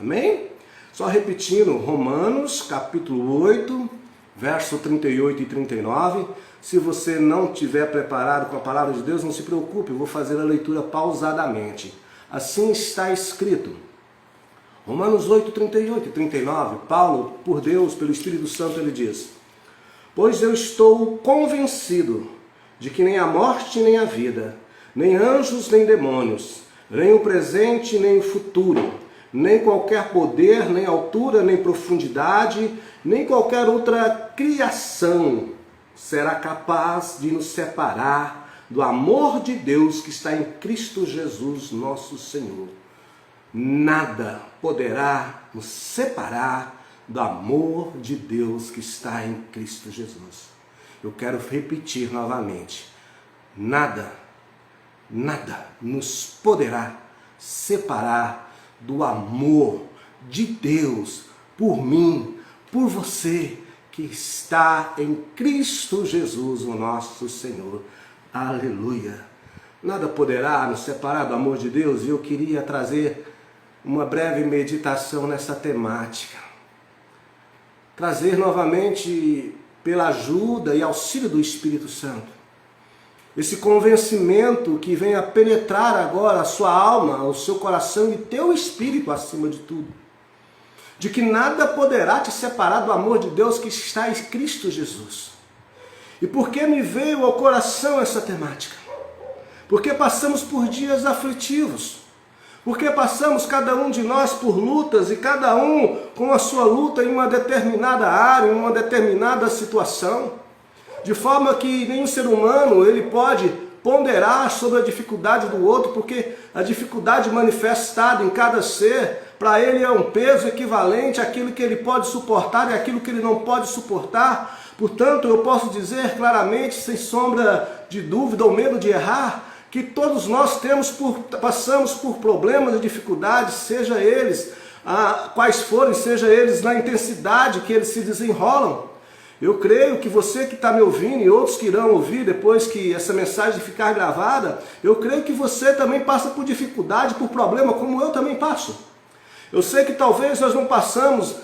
Amém? Só repetindo, Romanos capítulo 8, verso 38 e 39. Se você não estiver preparado com a palavra de Deus, não se preocupe, eu vou fazer a leitura pausadamente. Assim está escrito. Romanos 8, 38 e 39, Paulo, por Deus, pelo Espírito Santo, ele diz: pois eu estou convencido de que nem a morte nem a vida, nem anjos nem demônios, nem o presente nem o futuro, nem qualquer poder, nem altura, nem profundidade, nem qualquer outra criação será capaz de nos separar do amor de Deus que está em Cristo Jesus, nosso Senhor. Nada poderá nos separar do amor de Deus que está em Cristo Jesus. Eu quero repetir novamente. Nada nos poderá separar do amor de Deus por mim, por você, que está em Cristo Jesus, o nosso Senhor. Aleluia! Nada poderá nos separar do amor de Deus, e eu queria trazer uma breve meditação nessa temática. Trazer novamente, pela ajuda e auxílio do Espírito Santo, esse convencimento que venha penetrar agora a sua alma, o seu coração e teu espírito acima de tudo, de que nada poderá te separar do amor de Deus que está em Cristo Jesus. E por que me veio ao coração essa temática? Porque passamos por dias aflitivos, porque passamos cada um de nós por lutas e cada um com a sua luta em uma determinada área, em uma determinada situação, de forma que nenhum ser humano ele pode ponderar sobre a dificuldade do outro, porque a dificuldade manifestada em cada ser, para ele é um peso equivalente àquilo que ele pode suportar e àquilo que ele não pode suportar. Portanto, eu posso dizer claramente, sem sombra de dúvida ou medo de errar, que todos nós passamos por problemas e dificuldades, seja eles quais forem, seja eles na intensidade que eles se desenrolam. Eu creio que você que está me ouvindo e outros que irão ouvir depois que essa mensagem ficar gravada, eu creio que você também passa por dificuldade, por problema, como eu também passo. Eu sei que talvez nós não passamos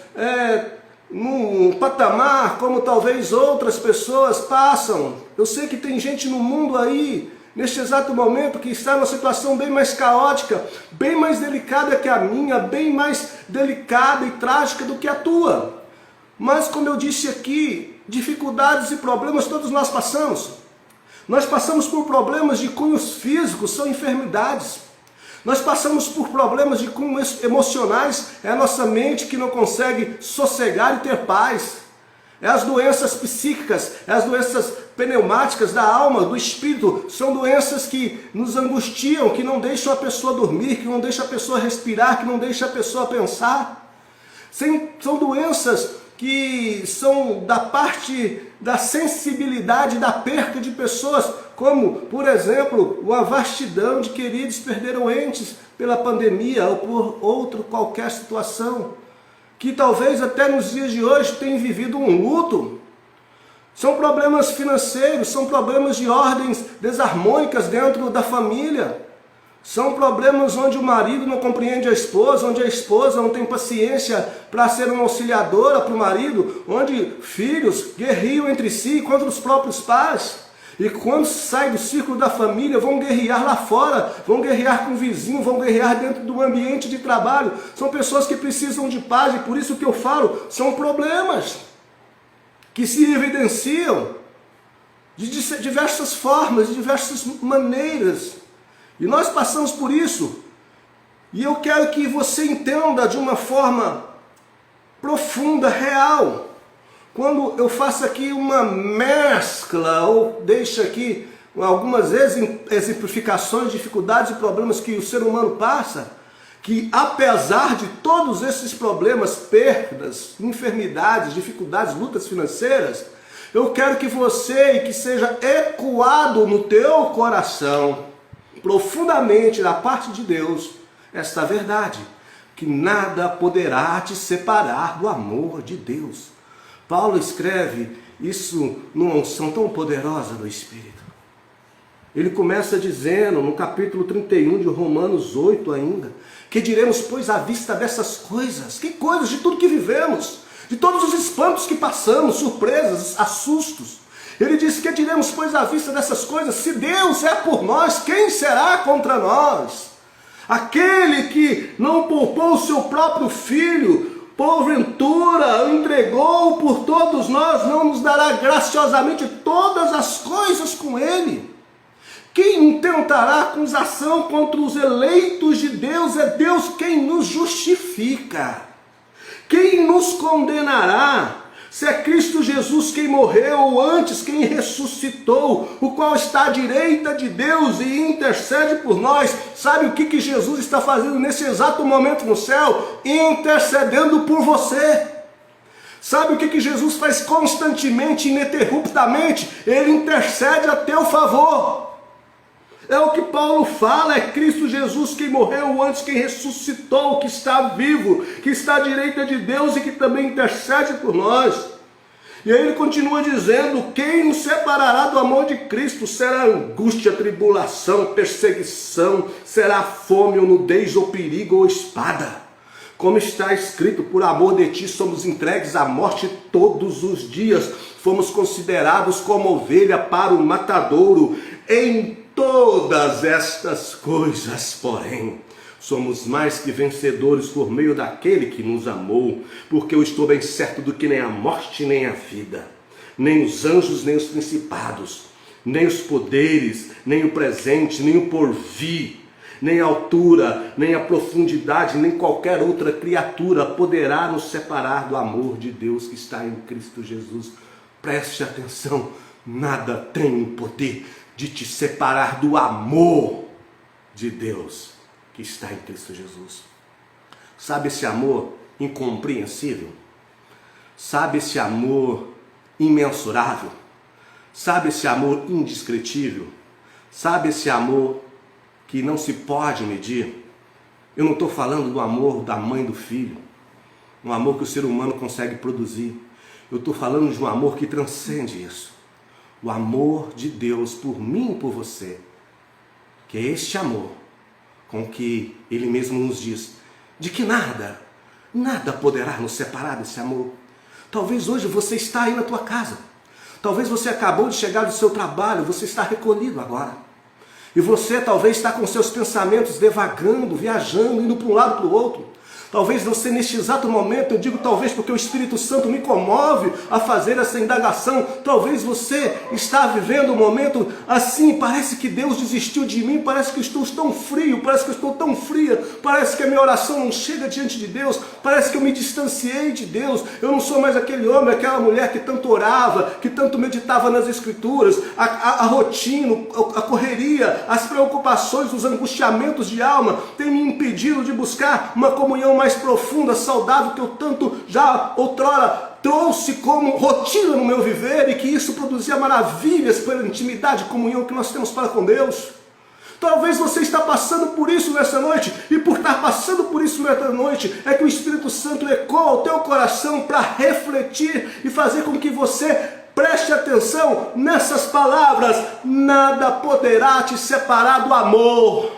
num patamar como talvez outras pessoas passam. Eu sei que tem gente no mundo aí, neste exato momento, que está numa situação bem mais caótica, bem mais delicada que a minha, bem mais delicada e trágica do que a tua. Mas, como eu disse aqui, dificuldades e problemas todos nós passamos. Nós passamos por problemas de cunhos físicos, são enfermidades. Nós passamos por problemas de cunhos emocionais, é a nossa mente que não consegue sossegar e ter paz. É as doenças psíquicas, é as doenças pneumáticas da alma, do espírito. São doenças que nos angustiam, que não deixam a pessoa dormir, que não deixam a pessoa respirar, que não deixam a pessoa pensar. São doenças que são da parte da sensibilidade, da perca de pessoas, como, por exemplo, uma vastidão de queridos perderam entes pela pandemia ou por outra qualquer situação, que talvez até nos dias de hoje tenham vivido um luto. São problemas financeiros, são problemas de ordens desarmônicas dentro da família. São problemas onde o marido não compreende a esposa, onde a esposa não tem paciência para ser uma auxiliadora para o marido, onde filhos guerreiam entre si contra os próprios pais. E quando saem do círculo da família, vão guerrear lá fora, vão guerrear com o vizinho, vão guerrear dentro do ambiente de trabalho. São pessoas que precisam de paz e por isso que eu falo, são problemas que se evidenciam de diversas formas, de diversas maneiras. E nós passamos por isso. E eu quero que você entenda de uma forma profunda, real. Quando eu faço aqui uma mescla, ou deixo aqui algumas exemplificações de dificuldades e problemas que o ser humano passa, que apesar de todos esses problemas, perdas, enfermidades, dificuldades, lutas financeiras, eu quero que você, e que seja ecoado no teu coração, profundamente da parte de Deus, esta verdade, que nada poderá te separar do amor de Deus. Paulo escreve isso numa unção tão poderosa do Espírito. Ele começa dizendo, no capítulo 31 de Romanos 8 ainda, que diremos, pois, à vista dessas coisas? Que coisas? De tudo que vivemos, de todos os espantos que passamos, surpresas, assustos. Ele diz que diremos, pois, à vista dessas coisas? Se Deus é por nós, quem será contra nós? Aquele que não poupou o seu próprio filho, porventura o entregou por todos nós, não nos dará graciosamente todas as coisas com ele? Quem intentará acusação contra os eleitos de Deus? É Deus quem nos justifica. Quem nos condenará? Se é Cristo Jesus quem morreu, ou antes quem ressuscitou, o qual está à direita de Deus e intercede por nós. Sabe o que Jesus está fazendo nesse exato momento no céu? Intercedendo por você. Sabe o que Jesus faz constantemente, ininterruptamente? Ele intercede a teu favor. É o que Paulo fala, é Cristo Jesus quem morreu antes, quem ressuscitou, que está vivo, que está à direita de Deus e que também intercede por nós. E aí ele continua dizendo, quem nos separará do amor de Cristo? Será angústia, tribulação, perseguição, será fome ou nudez ou perigo ou espada. Como está escrito, por amor de ti somos entregues à morte todos os dias, fomos considerados como ovelha para o matadouro. Em todas estas coisas, porém, somos mais que vencedores por meio daquele que nos amou, porque eu estou bem certo do que nem a morte nem a vida, nem os anjos nem os principados, nem os poderes, nem o presente, nem o porvir, nem a altura, nem a profundidade, nem qualquer outra criatura poderá nos separar do amor de Deus que está em Cristo Jesus. Preste atenção, nada tem o poder de te separar do amor de Deus que está em Cristo Jesus. Sabe esse amor incompreensível? Sabe esse amor imensurável? Sabe esse amor indescritível? Sabe esse amor que não se pode medir? Eu não estou falando do amor da mãe do filho, um amor que o ser humano consegue produzir. Eu estou falando de um amor que transcende isso. O amor de Deus por mim e por você, que é este amor com que Ele mesmo nos diz, de que nada poderá nos separar desse amor. Talvez hoje você está aí na tua casa, talvez você acabou de chegar do seu trabalho, você está recolhido agora, e você talvez está com seus pensamentos devagando, viajando, indo para um lado para o outro. Talvez você neste exato momento, eu digo talvez porque o Espírito Santo me comove a fazer essa indagação, talvez você está vivendo um momento assim, parece que Deus desistiu de mim, parece que eu estou tão frio, parece que eu estou tão fria, parece que a minha oração não chega diante de Deus, parece que eu me distanciei de Deus, eu não sou mais aquele homem, aquela mulher que tanto orava, que tanto meditava nas Escrituras, a rotina, a correria, as preocupações, os angustiamentos de alma têm me impedido de buscar uma comunhão mais profunda, saudável, que eu tanto já outrora trouxe como rotina no meu viver, e que isso produzia maravilhas pela intimidade e comunhão que nós temos para com Deus. Talvez você está passando por isso nessa noite, e por estar passando por isso nessa noite, é que o Espírito Santo ecoa o teu coração para refletir e fazer com que você preste atenção nessas palavras: nada poderá te separar do amor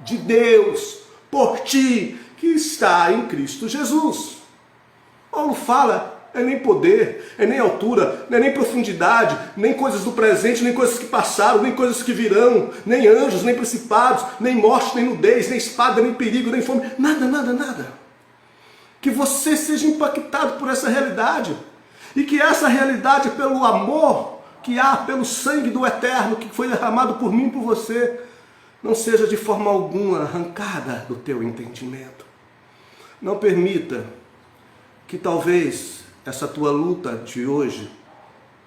de Deus por ti, que está em Cristo Jesus. Paulo fala, é nem poder, é nem altura, não é nem profundidade, nem coisas do presente, nem coisas que passaram, nem coisas que virão, nem anjos, nem principados, nem morte, nem nudez, nem espada, nem perigo, nem fome, nada. Que você seja impactado por essa realidade, e que essa realidade, pelo amor que há, pelo sangue do Eterno que foi derramado por mim e por você, não seja de forma alguma arrancada do teu entendimento. Não permita que talvez essa tua luta de hoje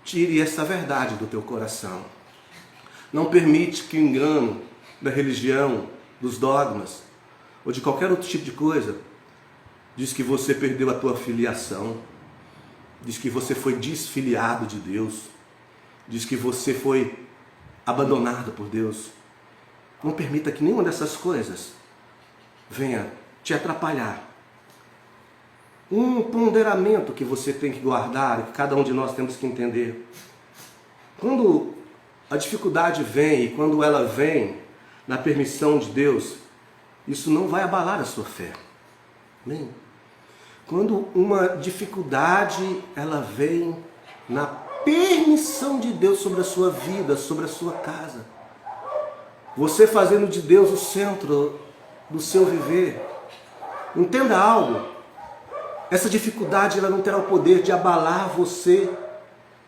tire essa verdade do teu coração. Não permite que o engano da religião, dos dogmas, ou de qualquer outro tipo de coisa, diz que você perdeu a tua filiação, diz que você foi desfiliado de Deus, diz que você foi abandonado por Deus. Não permita que nenhuma dessas coisas venha te atrapalhar. Um ponderamento que você tem que guardar, e que cada um de nós temos que entender. Quando a dificuldade vem, e quando ela vem na permissão de Deus, isso não vai abalar a sua fé. Amém? Quando uma dificuldade ela vem na permissão de Deus sobre a sua vida, sobre a sua casa, você fazendo de Deus o centro do seu viver, entenda algo, essa dificuldade ela não terá o poder de abalar você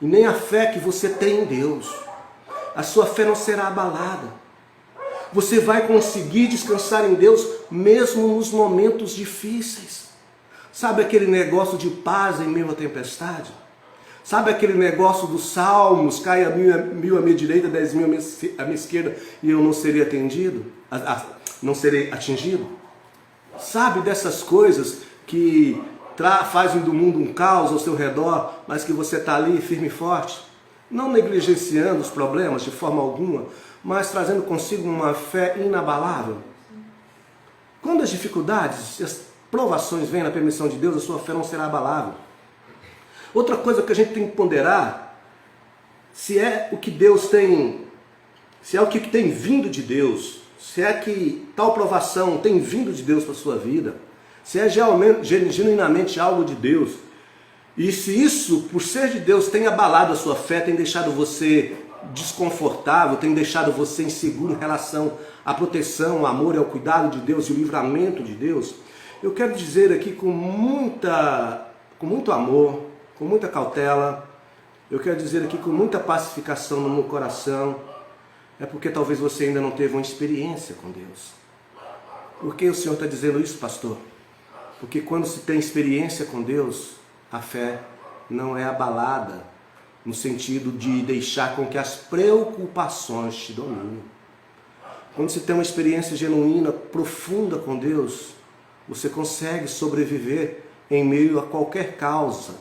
e nem a fé que você tem em Deus. A sua fé não será abalada. Você vai conseguir descansar em Deus mesmo nos momentos difíceis. Sabe aquele negócio de paz em meio à tempestade? Sabe aquele negócio dos salmos, caia mil à minha direita, 10.000 à minha esquerda e eu não serei atendido? Não serei atingido? Sabe dessas coisas que fazem do mundo um caos ao seu redor, mas que você está ali firme e forte? Não negligenciando os problemas de forma alguma, mas trazendo consigo uma fé inabalável. Quando as dificuldades, as provações vêm na permissão de Deus, a sua fé não será abalável. Outra coisa que a gente tem que ponderar, se é o que Deus tem, se é o que tem vindo de Deus, se é que tal provação tem vindo de Deus para a sua vida, se é genuinamente algo de Deus, e se isso, por ser de Deus, tem abalado a sua fé, tem deixado você desconfortável, tem deixado você inseguro em relação à proteção, ao amor e ao cuidado de Deus e o livramento de Deus, eu quero dizer aqui com muito amor, com muita cautela, eu quero dizer aqui com muita pacificação no meu coração, é porque talvez você ainda não teve uma experiência com Deus. Por que o Senhor está dizendo isso, pastor? Porque quando se tem experiência com Deus, a fé não é abalada, no sentido de deixar com que as preocupações te dominem. Quando se tem uma experiência genuína, profunda com Deus, você consegue sobreviver em meio a qualquer caos,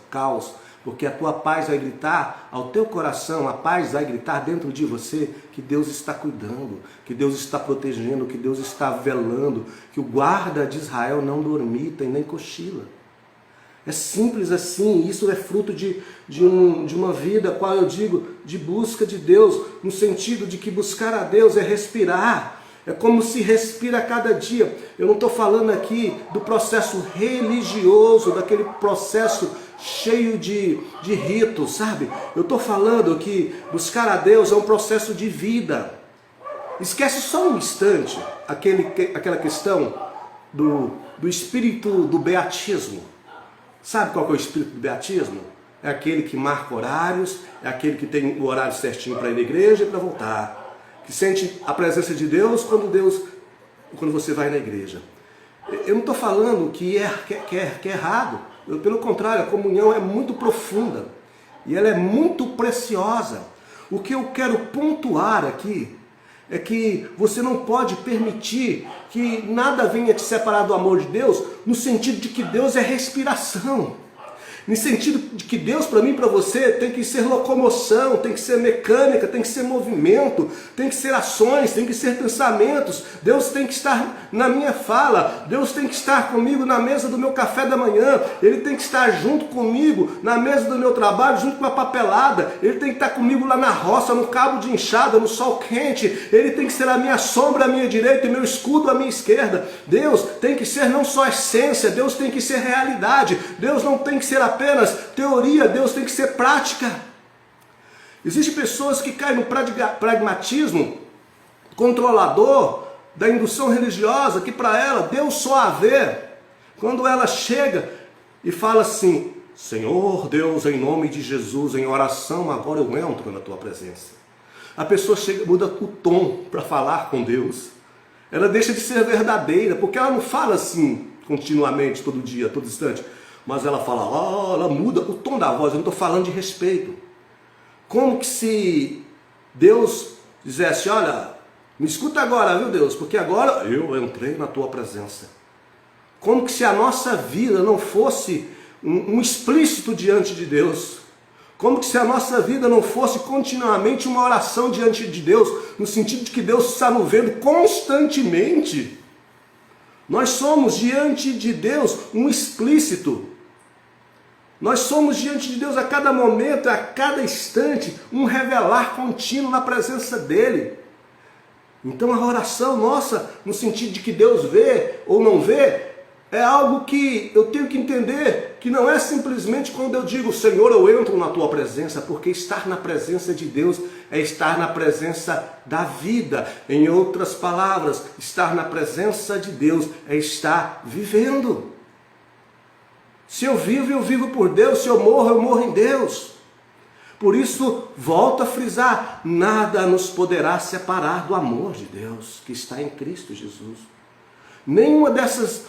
porque a tua paz vai gritar ao teu coração, a paz vai gritar dentro de você que Deus está cuidando, que Deus está protegendo, que Deus está velando, que o guarda de Israel não dormita e nem cochila. É simples assim, isso é fruto de uma vida, qual eu digo, de busca de Deus, no sentido de que buscar a Deus é respirar. É como se respira a cada dia. Eu não estou falando aqui do processo religioso, daquele processo cheio de ritos, sabe? Eu estou falando que buscar a Deus é um processo de vida. Esquece só um instante aquela questão do espírito do beatismo. Sabe qual que é o espírito do beatismo? É aquele que marca horários, é aquele que tem o horário certinho para ir na igreja e para voltar. Que sente a presença de Deus quando você vai na igreja. Eu não estou falando que é errado. Pelo contrário, a comunhão é muito profunda e ela é muito preciosa. O que eu quero pontuar aqui é que você não pode permitir que nada venha te separar do amor de Deus, no sentido de que Deus é respiração. No sentido de que Deus, para mim e para você, tem que ser locomoção, tem que ser mecânica, tem que ser movimento, tem que ser ações, tem que ser pensamentos. Deus tem que estar na minha fala, Deus tem que estar comigo na mesa do meu café da manhã, Ele tem que estar junto comigo na mesa do meu trabalho, junto com a papelada, Ele tem que estar comigo lá na roça, no cabo de enxada, no sol quente, Ele tem que ser a minha sombra à minha direita e meu escudo à minha esquerda. Deus tem que ser não só essência, Deus tem que ser realidade, Deus não tem que ser apenas teoria, Deus tem que ser prática. Existem pessoas que caem no pragmatismo controlador da indução religiosa, que para ela Deus só a vê quando ela chega e fala assim: Senhor Deus, em nome de Jesus, em oração, agora eu entro na tua presença. A pessoa chega, muda o tom para falar com Deus. Ela deixa de ser verdadeira, porque ela não fala assim continuamente, todo dia, todo instante. Mas ela fala, ela muda o tom da voz. Eu não estou falando de respeito. Como que se Deus dissesse: olha, me escuta agora, viu Deus, porque agora eu entrei na tua presença. Como que se a nossa vida não fosse um explícito diante de Deus. Como que se a nossa vida não fosse continuamente uma oração diante de Deus, no sentido de que Deus está nos vendo constantemente. Nós somos diante de Deus um explícito. Nós somos diante de Deus a cada momento, a cada instante, um revelar contínuo na presença dEle. Então a oração nossa, no sentido de que Deus vê ou não vê, é algo que eu tenho que entender, que não é simplesmente quando eu digo, Senhor, eu entro na tua presença, porque estar na presença de Deus é estar na presença da vida. Em outras palavras, estar na presença de Deus é estar vivendo. Se eu vivo por Deus, se eu morro em Deus. Por isso, volto a frisar, nada nos poderá separar do amor de Deus, que está em Cristo Jesus. Nenhuma dessas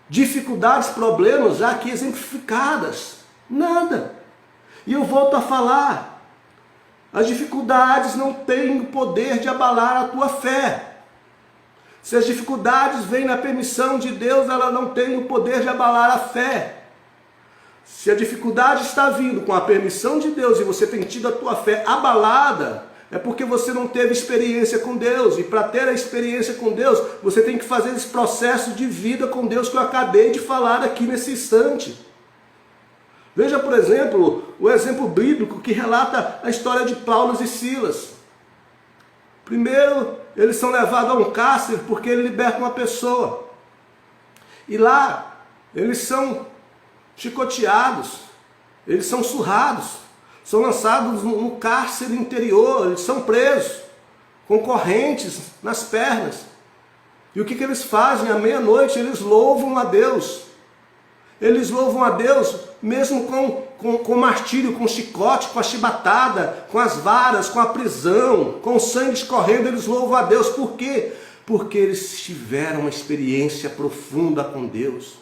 dificuldades, problemas já aqui exemplificadas, nada. E eu volto a falar, as dificuldades não têm o poder de abalar a tua fé. Se as dificuldades vêm na permissão de Deus, ela não tem o poder de abalar a fé. Se a dificuldade está vindo com a permissão de Deus e você tem tido a tua fé abalada, é porque você não teve experiência com Deus. E para ter a experiência com Deus, você tem que fazer esse processo de vida com Deus que eu acabei de falar aqui nesse instante. Veja, por exemplo, o exemplo bíblico que relata a história de Paulo e Silas. Primeiro, eles são levados a um cárcere porque ele liberta uma pessoa. E lá, eles são chicoteados, eles são surrados, são lançados no cárcere interior, eles são presos, com correntes nas pernas. E o que eles fazem? À meia-noite eles louvam a Deus. Eles louvam a Deus mesmo com martírio, com chicote, com a chibatada, com as varas, com a prisão, com o sangue escorrendo, eles louvam a Deus. Por quê? Porque eles tiveram uma experiência profunda com Deus.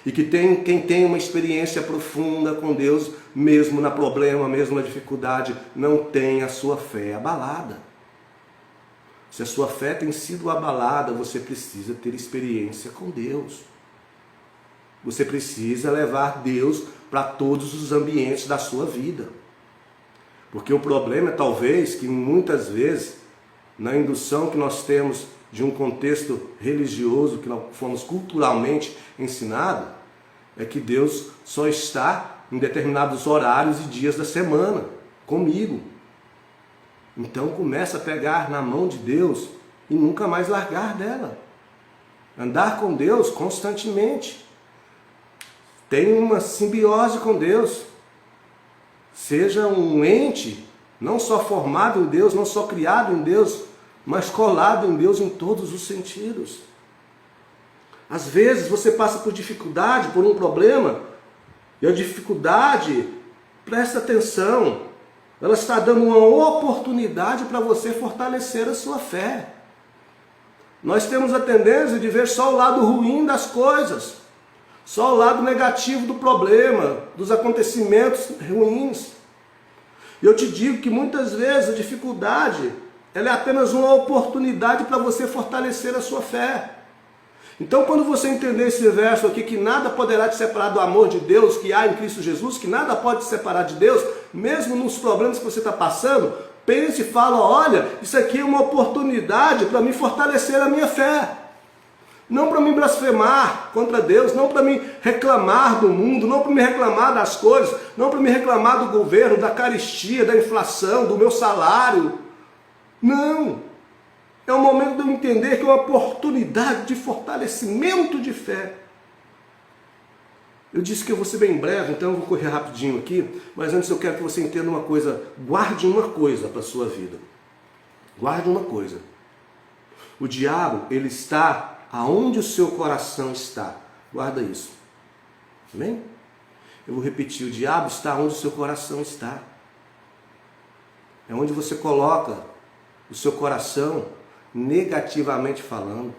E que quem tem uma experiência profunda com Deus, mesmo na problema, mesmo na dificuldade, não tem a sua fé abalada. Se a sua fé tem sido abalada, você precisa ter experiência com Deus. Você precisa levar Deus para todos os ambientes da sua vida. Porque o problema é talvez que muitas vezes, na indução que nós temos de um contexto religioso, que nós fomos culturalmente ensinados, é que Deus só está em determinados horários e dias da semana, comigo. Então começa a pegar na mão de Deus e nunca mais largar dela. Andar com Deus constantemente. Tem uma simbiose com Deus. Seja um ente, não só formado em Deus, não só criado em Deus, mas colado em Deus em todos os sentidos. Às vezes você passa por dificuldade, por um problema, e a dificuldade, presta atenção, ela está dando uma oportunidade para você fortalecer a sua fé. Nós temos a tendência de ver só o lado ruim das coisas, só o lado negativo do problema, dos acontecimentos ruins. E eu te digo que muitas vezes a dificuldade, ela é apenas uma oportunidade para você fortalecer a sua fé. Então, quando você entender esse verso aqui, que nada poderá te separar do amor de Deus que há em Cristo Jesus, que nada pode te separar de Deus, mesmo nos problemas que você está passando, pense e fala, olha, isso aqui é uma oportunidade para me fortalecer a minha fé. Não para me blasfemar contra Deus, não para me reclamar do mundo, não para me reclamar das coisas, não para me reclamar do governo, da carestia, da inflação, do meu salário. Não. É o momento de eu entender que é uma oportunidade de fortalecimento de fé. Eu disse que eu vou ser bem breve, então eu vou correr rapidinho aqui, mas antes eu quero que você entenda uma coisa. Guarde uma coisa para a sua vida. Guarde uma coisa. O diabo, ele está aonde o seu coração está. Guarda isso. Amém? Eu vou repetir, o diabo está onde o seu coração está. É onde você coloca o seu coração, negativamente falando.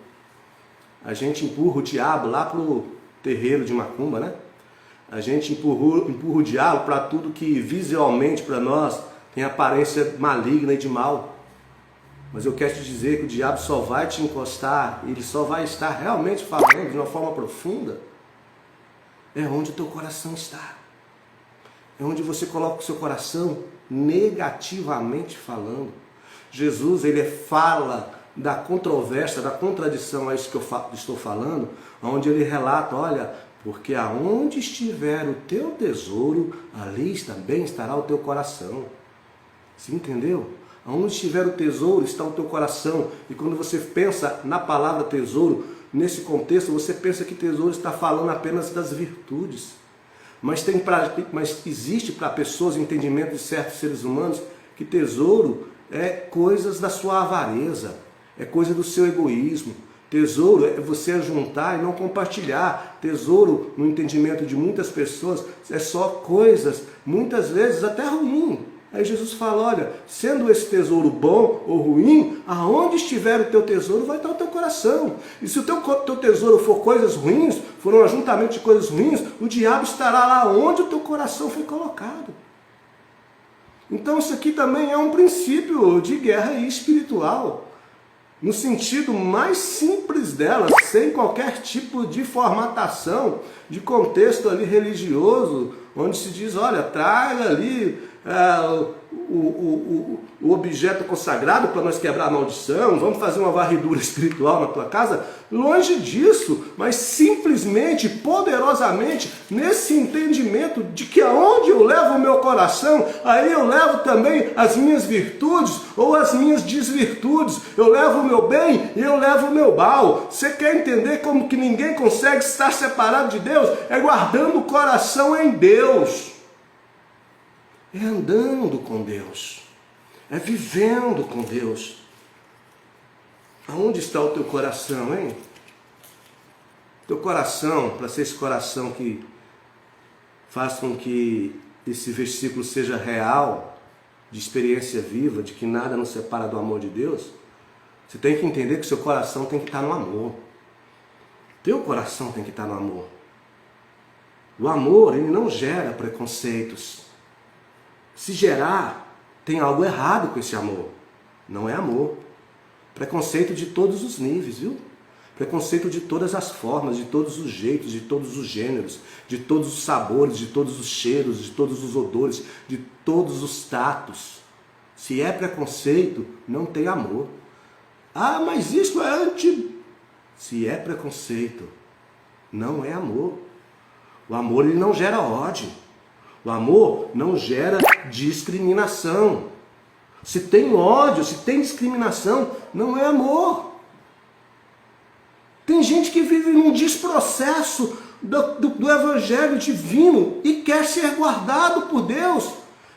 A gente empurra o diabo lá para o terreiro de macumba, né? A gente empurra o diabo para tudo que visualmente para nós tem aparência maligna e de mal. Mas eu quero te dizer que o diabo só vai te encostar, ele só vai estar realmente falando de uma forma profunda, é onde o teu coração está. É onde você coloca o seu coração negativamente falando. Jesus, ele fala da controvérsia, da contradição a isso que eu estou falando, onde ele relata, olha, Porque aonde estiver o teu tesouro, ali também estará o teu coração. Você entendeu? Aonde estiver o tesouro, está o teu coração. E quando você pensa na palavra tesouro, nesse contexto, você pensa que tesouro está falando apenas das virtudes. Mas existe para pessoas, entendimento de certos seres humanos, que tesouro é coisas da sua avareza, é coisa do seu egoísmo. Tesouro é você juntar e não compartilhar. Tesouro, no entendimento de muitas pessoas, é só coisas, muitas vezes até ruim. Aí Jesus fala, olha, sendo esse tesouro bom ou ruim, aonde estiver o teu tesouro vai estar o teu coração. E se o teu tesouro for coisas ruins, for um ajuntamento de coisas ruins, o diabo estará lá onde o teu coração foi colocado. Então isso aqui também é um princípio de guerra espiritual. No sentido mais simples dela, sem qualquer tipo de formatação, de contexto ali religioso, onde se diz, olha, traga ali o objeto consagrado para nós quebrar a maldição, vamos fazer uma varredura espiritual na tua casa. Longe disso, mas simplesmente, poderosamente, nesse entendimento de que aonde eu levo o meu coração, aí eu levo também as minhas virtudes ou as minhas desvirtudes. Eu levo o meu bem e eu levo o meu mal. Você quer entender como que ninguém consegue estar separado de Deus? É guardando o coração em Deus. É andando com Deus, é vivendo com Deus. Aonde está o teu coração, hein? Teu coração, para ser esse coração que faz com que esse versículo seja real, de experiência viva, de que nada nos separa do amor de Deus, você tem que entender que o seu coração tem que estar no amor. Teu coração tem que estar no amor. O amor, ele não gera preconceitos. Se gerar, tem algo errado com esse amor. Não é amor. Preconceito de todos os níveis, viu? Preconceito de todas as formas, de todos os jeitos, de todos os gêneros, de todos os sabores, de todos os cheiros, de todos os odores, de todos os tatos. Se é preconceito, não tem amor. Ah, mas isso é anti... Se é preconceito, não é amor. O amor, ele não gera ódio. O amor não gera discriminação. Se tem ódio, se tem discriminação, não é amor. Tem gente que vive num desprocesso do evangelho divino e quer ser guardado por Deus.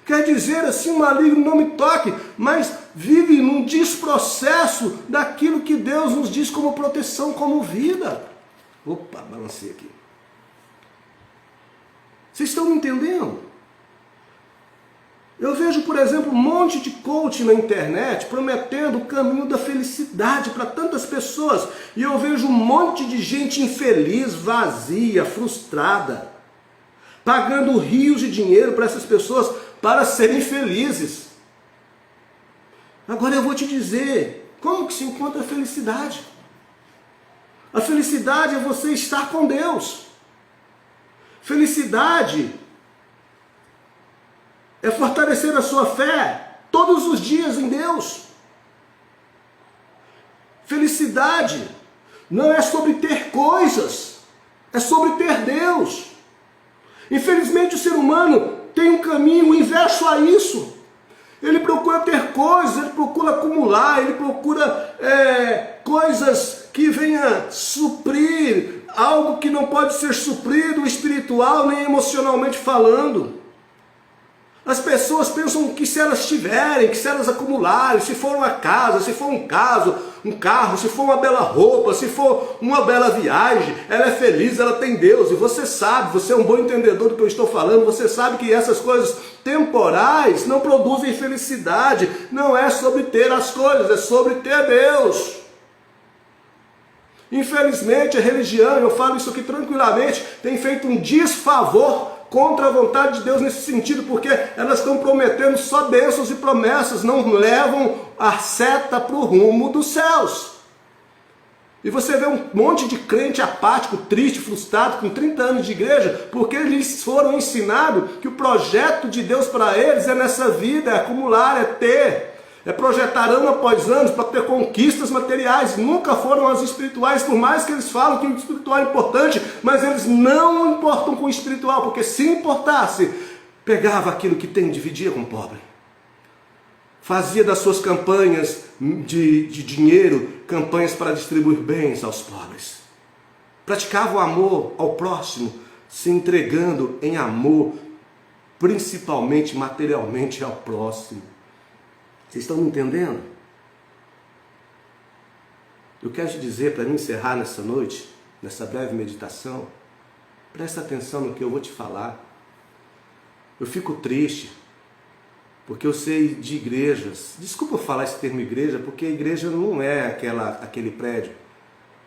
Quer dizer assim, o maligno não me toque, mas vive num desprocesso daquilo que Deus nos diz como proteção, como vida. Opa, balancei aqui. Vocês estão me entendendo? Eu vejo, por exemplo, um monte de coach na internet prometendo o caminho da felicidade para tantas pessoas. E eu vejo um monte de gente infeliz, vazia, frustrada, pagando rios de dinheiro para essas pessoas para serem felizes. Agora eu vou te dizer, como que se encontra a felicidade? A felicidade é você estar com Deus. Felicidade é fortalecer a sua fé todos os dias em Deus. Felicidade não é sobre ter coisas, é sobre ter Deus. Infelizmente o ser humano tem um caminho inverso a isso. Ele procura ter coisas, ele procura acumular, ele procura coisas que venham suprir algo que não pode ser suprido espiritual nem emocionalmente falando. As pessoas pensam que se elas tiverem, que se elas acumularem, se for uma casa, se for um carro, se for uma bela roupa, se for uma bela viagem, ela é feliz, ela tem Deus. E você sabe, você é um bom entendedor do que eu estou falando, você sabe que essas coisas temporais não produzem felicidade. Não é sobre ter as coisas, é sobre ter Deus. Infelizmente a religião, eu falo isso aqui tranquilamente, tem feito um desfavor contra a vontade de Deus nesse sentido, porque elas estão prometendo só bênçãos e promessas, não levam a seta para o rumo dos céus. E você vê um monte de crente apático, triste, frustrado, com 30 anos de igreja, porque eles foram ensinados que o projeto de Deus para eles é nessa vida, é acumular, é ter. projetar ano após ano para ter conquistas materiais, nunca foram as espirituais, por mais que eles falam que o espiritual é importante, mas eles não importam com o espiritual, porque se importasse, pegava aquilo que tem e dividia com o pobre. Fazia das suas campanhas de dinheiro, campanhas para distribuir bens aos pobres. Praticava o amor ao próximo, se entregando em amor, principalmente materialmente ao próximo. Vocês estão me entendendo? Eu quero te dizer, para me encerrar nessa noite, nessa breve meditação, presta atenção no que eu vou te falar. Eu fico triste, porque eu sei de igrejas, desculpa eu falar esse termo igreja, porque a igreja não é aquele prédio.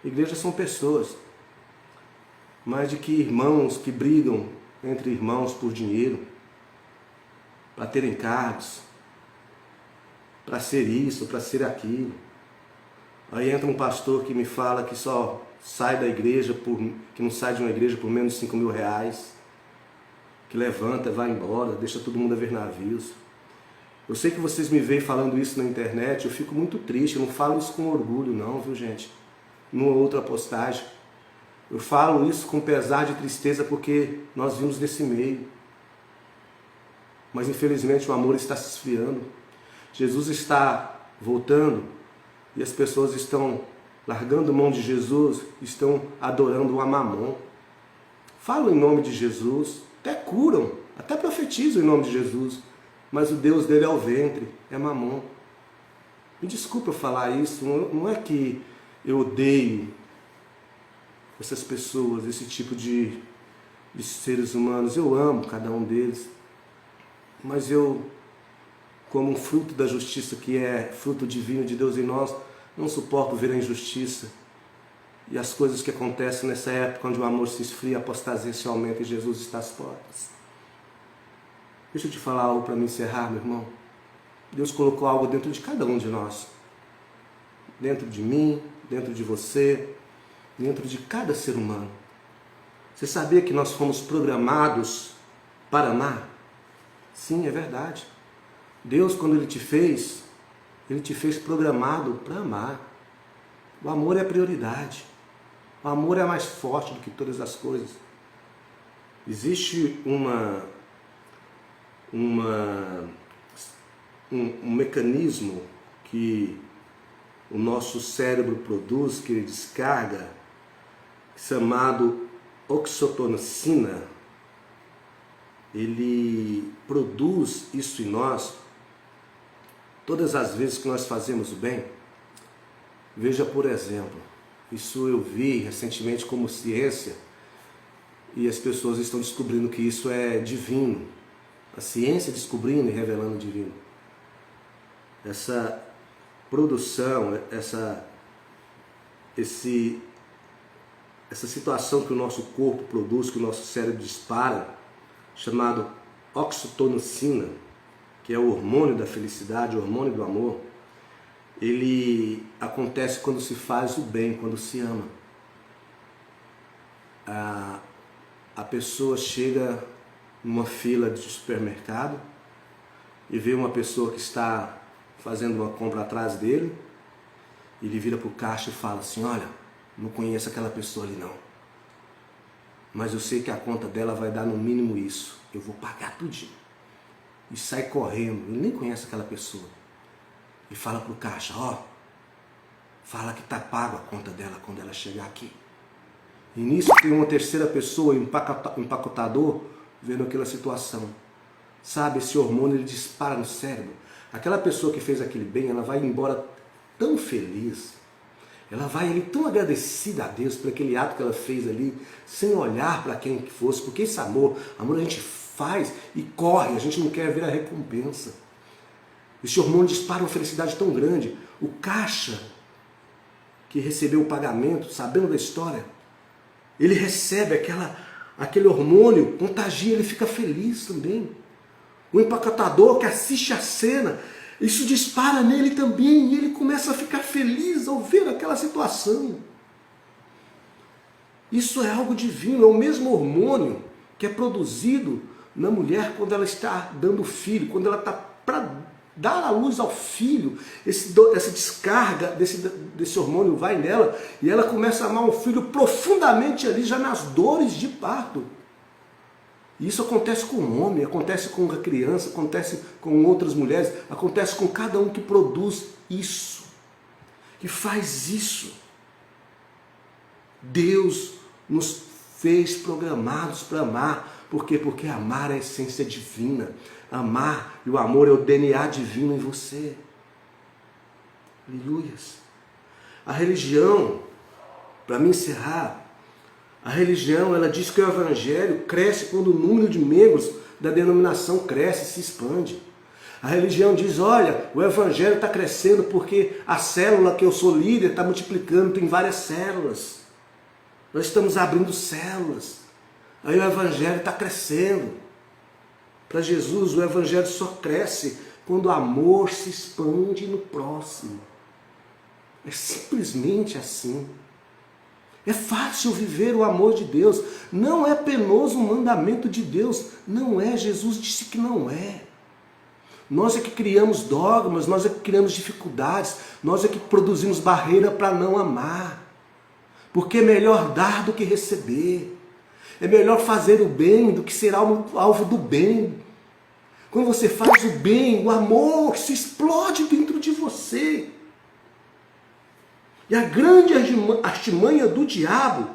Igrejas são pessoas, mas de que irmãos que brigam entre irmãos por dinheiro, para terem cargos, para ser isso, para ser aquilo. Aí entra um pastor que me fala que só sai da igreja, que não sai de uma igreja por menos de 5 mil reais, que levanta, vai embora, deixa todo mundo a ver navios. Eu sei que vocês me veem falando isso na internet, eu fico muito triste, eu não falo isso com orgulho não, viu gente? Numa outra postagem. Eu falo isso com pesar de tristeza porque nós vimos desse meio. Mas infelizmente o amor está se esfriando. Jesus está voltando e as pessoas estão largando mão de Jesus, estão adorando o Mamon. Falam em nome de Jesus, até curam, até profetizam em nome de Jesus, mas o Deus dele é o ventre, é Mamon. Me desculpa eu falar isso, não é que eu odeio essas pessoas, esse tipo de seres humanos, eu amo cada um deles, mas eu, como um fruto da justiça que é fruto divino de Deus em nós, não suporto ver a injustiça e as coisas que acontecem nessa época onde o amor se esfria, a apostasia se aumenta e Jesus está às portas. Deixa eu te falar algo para me encerrar, meu irmão. Deus colocou algo dentro de cada um de nós, dentro de mim, dentro de você, dentro de cada ser humano. Você sabia que nós fomos programados para amar? Sim, é verdade. Deus, quando Ele te fez programado para amar. O amor é a prioridade. O amor é mais forte do que todas as coisas. Existe um mecanismo que o nosso cérebro produz, que ele descarga, chamado oxitocina. Ele produz isso em nós todas as vezes que nós fazemos o bem. Veja, por exemplo, isso eu vi recentemente como ciência e as pessoas estão descobrindo que isso é divino. A ciência descobrindo e revelando o divino. Essa produção, essa situação que o nosso corpo produz, que o nosso cérebro dispara, chamado oxitocina, que é o hormônio da felicidade, o hormônio do amor, ele acontece quando se faz o bem, quando se ama. A pessoa chega numa fila de supermercado e vê uma pessoa que está fazendo uma compra atrás dele, ele vira para o caixa e fala assim: olha, não conheço aquela pessoa ali não, mas eu sei que a conta dela vai dar no mínimo isso, eu vou pagar tudinho. E sai correndo, ele nem conhece aquela pessoa, e fala para o caixa: ó, fala que está pago a conta dela quando ela chegar aqui. E nisso tem uma terceira pessoa, empacotador, vendo aquela situação. Sabe, esse hormônio ele dispara no cérebro. Aquela pessoa que fez aquele bem, ela vai embora tão feliz, ela vai ali tão agradecida a Deus por aquele ato que ela fez ali, sem olhar para quem que fosse, porque esse amor a gente faz e corre, a gente não quer ver a recompensa. Esse hormônio dispara uma felicidade tão grande. O caixa que recebeu o pagamento, sabendo da história, ele recebe aquele hormônio, contagia, ele fica feliz também. O empacotador que assiste a cena, isso dispara nele também e ele começa a ficar feliz ao ver aquela situação. Isso é algo divino, é o mesmo hormônio que é produzido na mulher quando ela está dando filho, quando ela está para dar a luz ao filho, essa descarga desse hormônio vai nela, e ela começa a amar um filho profundamente ali, já nas dores de parto. E isso acontece com o homem, acontece com a criança, acontece com outras mulheres, acontece com cada um que produz isso, que faz isso. Deus nos fez programados para amar. Por quê? Porque amar é a essência divina. Amar e o amor é o DNA divino em você. Aleluias. A religião, para me encerrar, a religião, ela diz que o evangelho cresce quando o número de membros da denominação cresce, se expande. A religião diz, olha, o evangelho está crescendo porque a célula que eu sou líder está multiplicando, tem várias células. Nós estamos abrindo células. Aí o evangelho está crescendo. Para Jesus, o evangelho só cresce quando o amor se expande no próximo. É simplesmente assim. É fácil viver o amor de Deus. Não é penoso o mandamento de Deus. Não é. Jesus disse que não é. Nós é que criamos dogmas, nós é que criamos dificuldades, nós é que produzimos barreira para não amar. Porque é melhor dar do que receber. É melhor fazer o bem do que ser alvo do bem. Quando você faz o bem, o amor se explode dentro de você. E a grande artimanha do diabo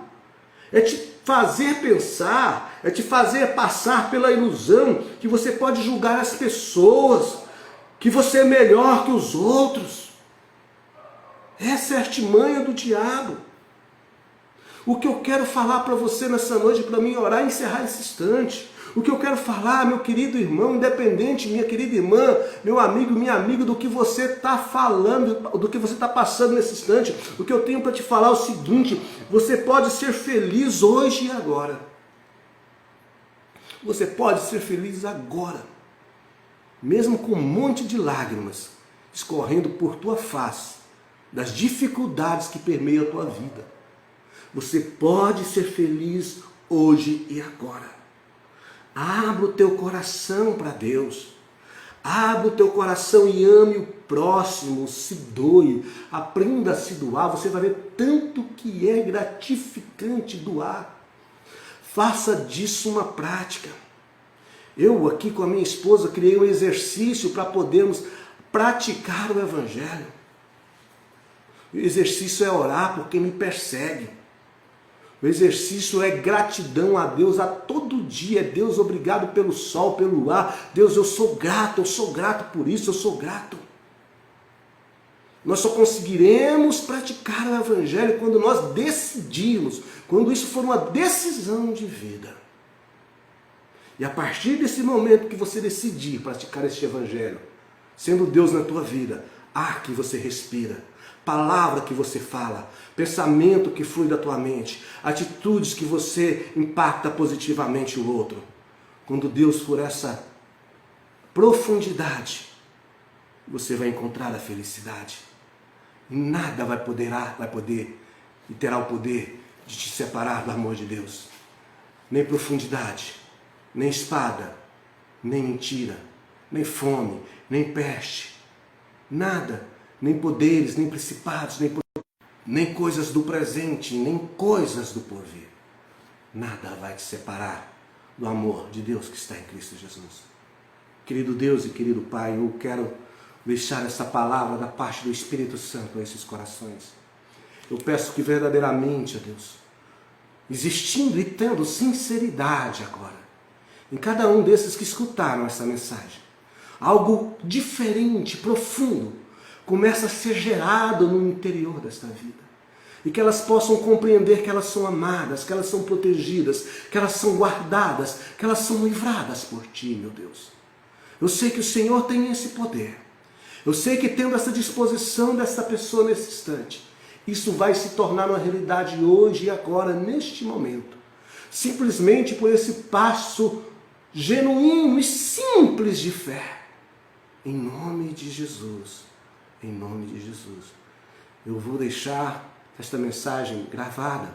é te fazer pensar, é te fazer passar pela ilusão que você pode julgar as pessoas, que você é melhor que os outros. Essa é a artimanha do diabo. O que eu quero falar para você nessa noite, para mim orar e encerrar esse instante, o que eu quero falar, meu querido irmão, independente, minha querida irmã, meu amigo, minha amiga, do que você está falando, do que você está passando nesse instante, o que eu tenho para te falar é o seguinte: você pode ser feliz hoje e agora. Você pode ser feliz agora, mesmo com um monte de lágrimas escorrendo por tua face, das dificuldades que permeiam a tua vida. Você pode ser feliz hoje e agora. Abra o teu coração para Deus. Abra o teu coração e ame o próximo, se doe, aprenda a se doar. Você vai ver tanto que é gratificante doar. Faça disso uma prática. Eu aqui com a minha esposa criei um exercício para podermos praticar o evangelho. O exercício é orar por quem me persegue. O exercício é gratidão a Deus a todo dia. Deus, obrigado pelo sol, pelo ar. Deus, eu sou grato por isso, eu sou grato. Nós só conseguiremos praticar o evangelho quando nós decidirmos, quando isso for uma decisão de vida. E a partir desse momento que você decidir praticar este evangelho, sendo Deus na tua vida, ar que você respira, palavra que você fala, pensamento que flui da tua mente, atitudes que você impacta positivamente o outro. Quando Deus for essa profundidade, você vai encontrar a felicidade. E nada vai poder e terá o poder de te separar do amor de Deus. Nem profundidade, nem espada, nem mentira, nem fome, nem peste, nada. Nem poderes, nem principados, nem coisas do presente, nem coisas do porvir. Nada vai te separar do amor de Deus que está em Cristo Jesus. Querido Deus e querido Pai, eu quero deixar essa palavra da parte do Espírito Santo a esses corações. Eu peço que verdadeiramente, ó Deus, existindo e tendo sinceridade agora, em cada um desses que escutaram essa mensagem, algo diferente, profundo, começa a ser gerado no interior desta vida. E que elas possam compreender que elas são amadas, que elas são protegidas, que elas são guardadas, que elas são livradas por Ti, meu Deus. Eu sei que o Senhor tem esse poder. Eu sei que tendo essa disposição dessa pessoa nesse instante, isso vai se tornar uma realidade hoje e agora, neste momento. Simplesmente por esse passo genuíno e simples de fé. Em nome de Jesus. Em nome de Jesus. Eu vou deixar esta mensagem gravada,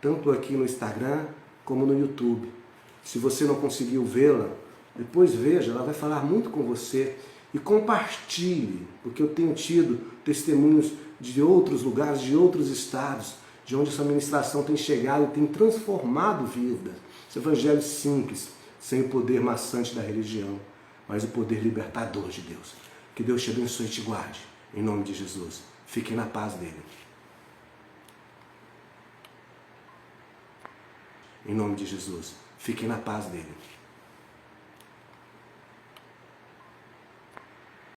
tanto aqui no Instagram como no YouTube. Se você não conseguiu vê-la, depois veja, ela vai falar muito com você e compartilhe, porque eu tenho tido testemunhos de outros lugares, de outros estados, de onde essa ministração tem chegado e tem transformado vidas. Esse evangelho simples, sem o poder maçante da religião, mas o poder libertador de Deus. Que Deus te abençoe e te guarde, em nome de Jesus. Fiquem na paz dele. Em nome de Jesus, fiquem na paz dele.